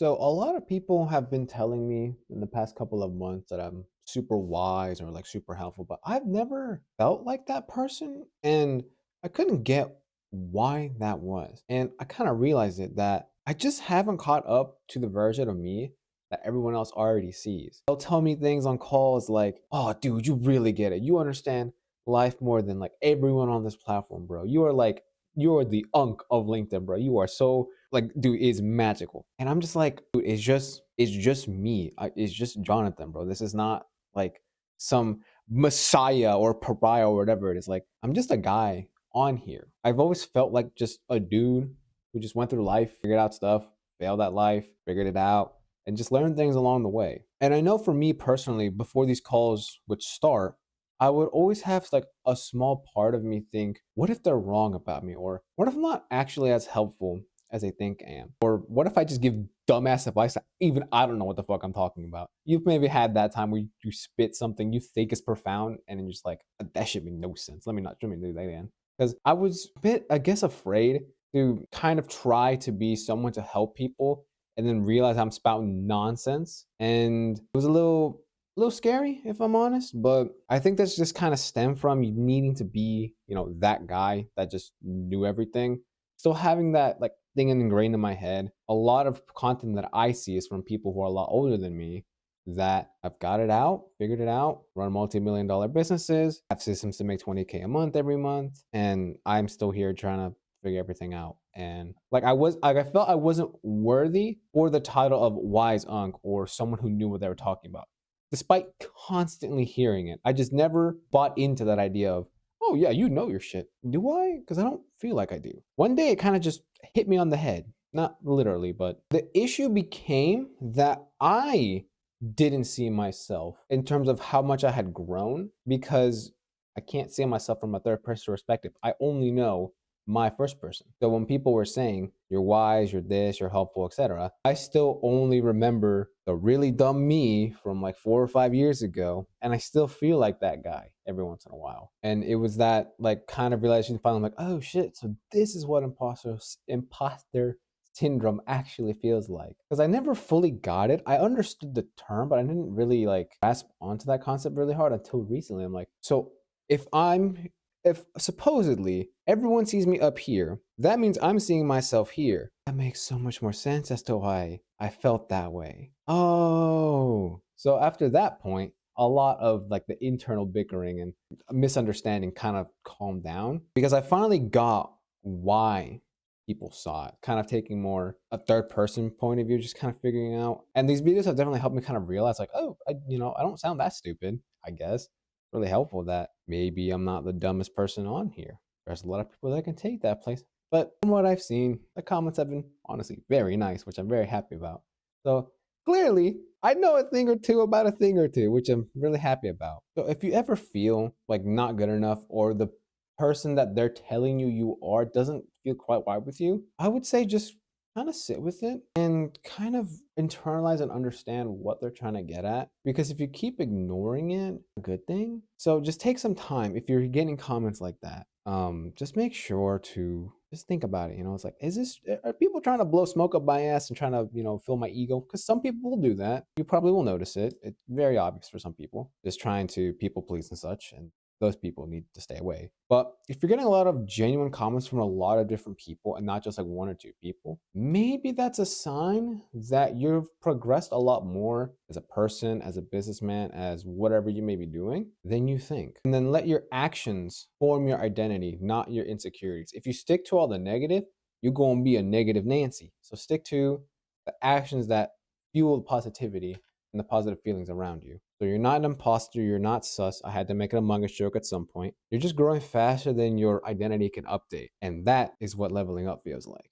So a lot of people have been telling me in the past couple of months that I'm super wise or like super helpful, but I've never felt like that person. And I couldn't get why that was. And I kind of realized it that I just haven't caught up to the version of me that everyone else already sees. They'll tell me things on calls like, oh, dude, you really get it. You understand life more than like everyone on this platform, bro. You are the unk of LinkedIn, bro. You are so like, dude, it's magical. And I'm just like, dude, it's just me. It's just Jonathan, bro. This is not like some messiah or pariah or whatever it is. Like, I'm just a guy on here. I've always felt like just a dude who just went through life, figured out stuff, failed at life, figured it out, and just learned things along the way. And I know for me personally, before these calls would start, I would always have like a small part of me think, what if they're wrong about me? Or what if I'm not actually as helpful as they think I am? Or what if I just give dumbass advice that even I don't know what the fuck I'm talking about? You've maybe had that time where you spit something you think is profound and then you're just like, that should make no sense. Let me do that again. Because I was a bit, I guess, afraid to kind of try to be someone to help people and then realize I'm spouting nonsense. And it was a little scary if I'm honest, but I think that's just kind of stemmed from you needing to be, that guy that just knew everything. Still having that like thing ingrained in my head. A lot of content that I see is from people who are a lot older than me that have got it out, figured it out, run multi-million dollar businesses, have systems to make 20K a month every month, and I'm still here trying to figure everything out. And I felt I wasn't worthy for the title of wise unk or someone who knew what they were talking about despite constantly hearing it. I just never bought into that idea of, oh yeah, you know your shit. Do I? Because I don't feel like I do. One day it kind of just hit me on the head. Not literally, but the issue became that I didn't see myself in terms of how much I had grown because I can't see myself from a third person perspective. I only know my first person. So when people were saying you're wise, you're this, you're helpful, etc., I still only remember the really dumb me from like 4 or 5 years ago, and I still feel like that guy every once in a while. And it was that like kind of realization finally, I'm like, oh shit, so this is what imposter syndrome actually feels like. Because I never fully got it. I understood the term, but I didn't really like grasp onto that concept really hard until recently. I'm like, so if I'm if supposedly everyone sees me up here, that means I'm seeing myself here. That makes so much more sense as to why I felt that way. Oh, so after that point, a lot of like the internal bickering and misunderstanding kind of calmed down because I finally got why people saw it, kind of taking more a third person point of view, just kind of figuring out. And these videos have definitely helped me kind of realize like, oh, I don't sound that stupid, I guess. Really helpful that maybe I'm not the dumbest person on here. There's a lot of people that can take that place. But from what I've seen, the comments have been honestly very nice, which I'm very happy about. So clearly, I know a thing or two about a thing or two, which I'm really happy about. So if you ever feel like not good enough or the person that they're telling you are doesn't feel quite right with you, I would say just kind of sit with it and kind of internalize and understand what they're trying to get at. Because if you keep ignoring it, a good thing. So just take some time. If you're getting comments like that, just make sure to just think about it. It's like, are people trying to blow smoke up my ass and trying to, fill my ego? Because some people will do that. You probably will notice it. It's very obvious for some people, just trying to people please and such. And those people need to stay away. But if you're getting a lot of genuine comments from a lot of different people and not just like one or two people, maybe that's a sign that you've progressed a lot more as a person, as a businessman, as whatever you may be doing than you think. And then let your actions form your identity, not your insecurities. If you stick to all the negative, you're going to be a negative Nancy. So stick to the actions that fuel the positivity and the positive feelings around you. So you're not an imposter, you're not sus. I had to make an Among Us joke at some point. You're just growing faster than your identity can update. And that is what leveling up feels like.